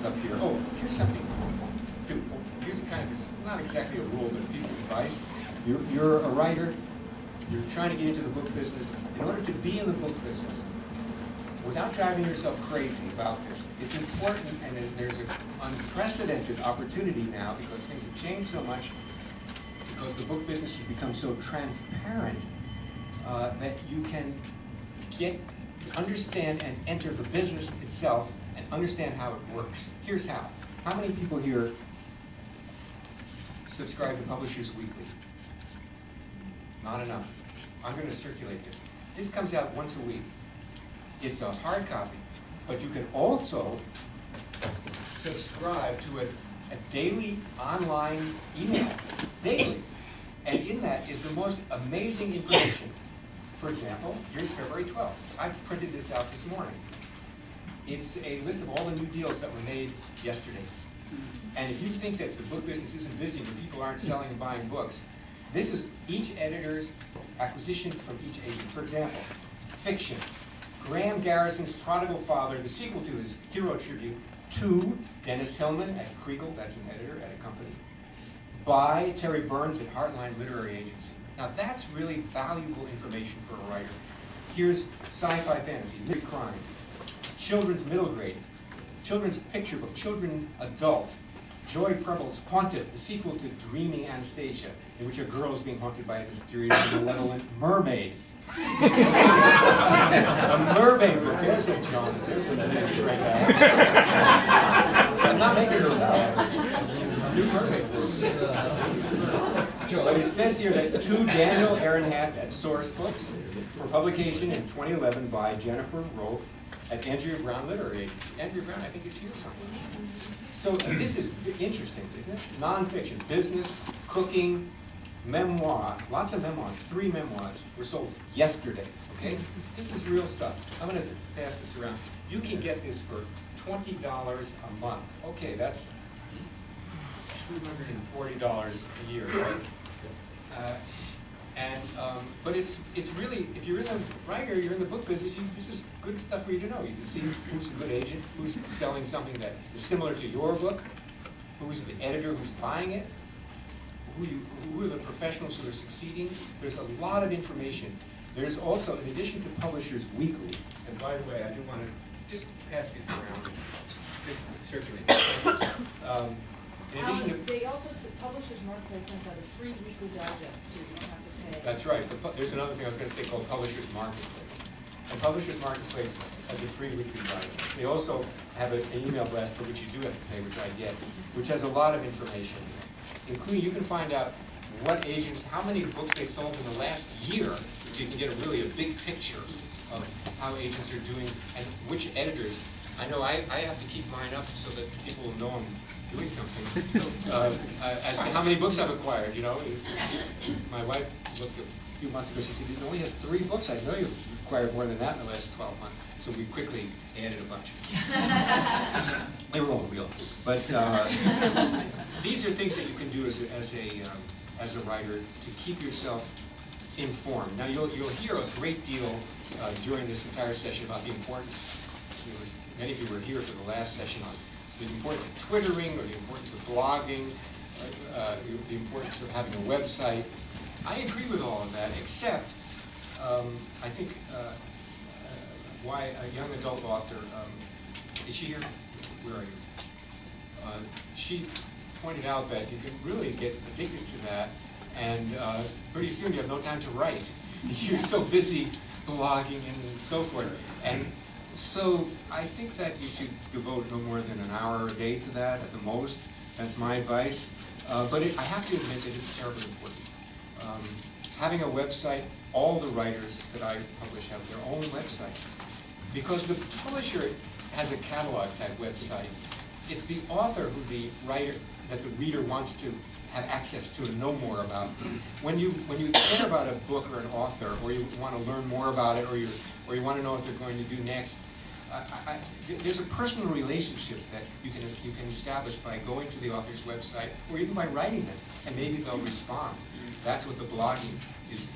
stuff here. Oh, here's something. Here's kind of, it's not exactly a rule, but a piece of advice. You're a writer. You're trying to get into the book business. In order to be in the book business, without driving yourself crazy about this, it's important, and there's an unprecedented opportunity now because things have changed so much, because the book business has become so transparent that you can understand and enter the business itself and understand how it works. Here's how. How many people here subscribe to Publishers Weekly? Not enough. I'm going to circulate this. This comes out once a week. It's a hard copy, but you can also subscribe to a daily online email, daily. And in that is the most amazing information. For example, here's February 12th. I printed this out this morning. It's a list of all the new deals that were made yesterday. And if you think that the book business isn't busy and people aren't selling and buying books, this is each editor's acquisitions from each agent. For example, fiction. Graham Garrison's Prodigal Father, the sequel to his hero tribute, to Dennis Hillman at Kriegel, that's an editor at a company, by Terry Burns at Heartline Literary Agency. Now that's really valuable information for a writer. Here's sci-fi fantasy, mystery crime, children's middle grade, children's picture book, children adult, Joy Preble's Haunted, the sequel to Dreaming Anastasia, in which a girl is being haunted by a mysterious and malevolent mermaid. A mermaid book. There's a John. There's a niche right now. I'm not making this up. A new mermaid book. But it says here that to Daniel Ehrenhaft at Source Books for publication in 2011 by Jennifer Rolfe at Andrea Brown Literary Agency. Andrea Brown, I think, is here somewhere. So this is interesting, isn't it? Nonfiction, business, cooking, memoir, lots of memoirs, 3 memoirs were sold yesterday, okay? This is real stuff. I'm going to pass this around. You can get this for $20 a month. Okay, that's $240 a year, right? But it's really, if you're in the writer, you're in the book business, this is good stuff for you to know. You can see who's a good agent, who's selling something that is similar to your book, who's the editor who's buying it, who are the professionals who are succeeding. There's a lot of information. There's also, in addition to Publishers Weekly, and by the way, I do want to just pass this around, just circulate. In addition to, they also, Publishers Marketplace sends out a free weekly digest too. You don't have to pay. That's right. There's another thing I was going to say called Publishers Marketplace. And Publishers Marketplace has a free weekly digest. They also have an email blast for which you do have to pay, which I get, which has a lot of information. Including, you can find out what agents, how many books they sold in the last year, so you can get a big picture of how agents are doing and which editors. I know I have to keep mine up so that people will know I'm doing something. As to how many books I've acquired, you know. My wife looked a few months ago, she said, "He only has 3 books. I know you've acquired more than that in the last 12 months. So we quickly added a bunch. They were all real. But these are things that you can do as a writer to keep yourself informed. Now you'll hear a great deal during this entire session about the importance. Many of you were here for the last session on the importance of Twittering or the importance of blogging, the importance of having a website. I agree with all of that, except I think why a young adult author, is she here? Where are you? She pointed out that you can really get addicted to that, and pretty soon you have no time to write. You're so busy blogging and so forth. And so I think that you should devote no more than an hour a day to that at the most. That's my advice. But I have to admit that it's terribly important. Having a website, all the writers that I publish have their own website. Because the publisher has a catalog type website. It's the author who the writer, that the reader wants to have access to and know more about. When you care about a book or an author, or you want to learn more about it, or you want to know what they're going to do next, there's a personal relationship that you can establish by going to the author's website or even by writing them, and maybe they'll respond. That's what the blogging is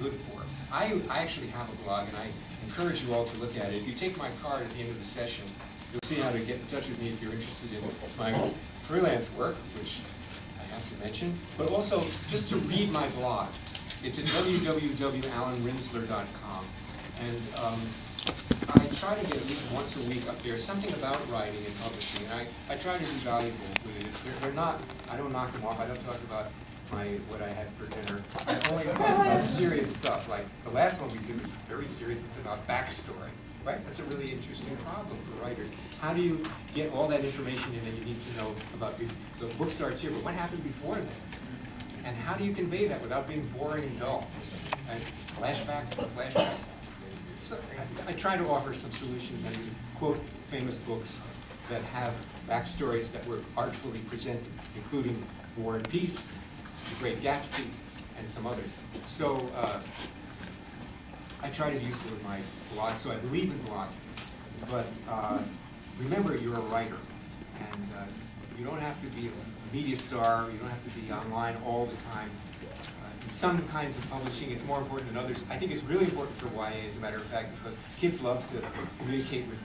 good for. I actually have a blog, and I encourage you all to look at it. If you take my card at the end of the session, you'll see how to get in touch with me if you're interested in my freelance work, which I have to mention, but also just to read my blog. It's at www.alanrinzler.com. And I try to get at least once a week up there something about writing and publishing. And I try to be valuable with it. They're not, I don't knock them off. I don't talk about what I had for dinner. I only talk about serious stuff. Like the last one we did was very serious. It's about backstory. Right? That's a really interesting problem for writers. How do you get all that information in that you need to know about the book starts here, but what happened before that? And how do you convey that without being boring and dull? And flashbacks. So I try to offer some solutions and quote famous books that have backstories that were artfully presented, including War and Peace, The Great Gatsby, and some others. So I try to use it with my blog, so I believe in blogging. But remember, you're a writer, and you don't have to be a media star, you don't have to be online all the time. In some kinds of publishing, it's more important than others. I think it's really important for YA, as a matter of fact, because kids love to communicate with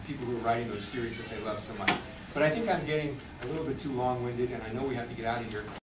people who are writing those series that they love so much. But I think I'm getting a little bit too long-winded, and I know we have to get out of here.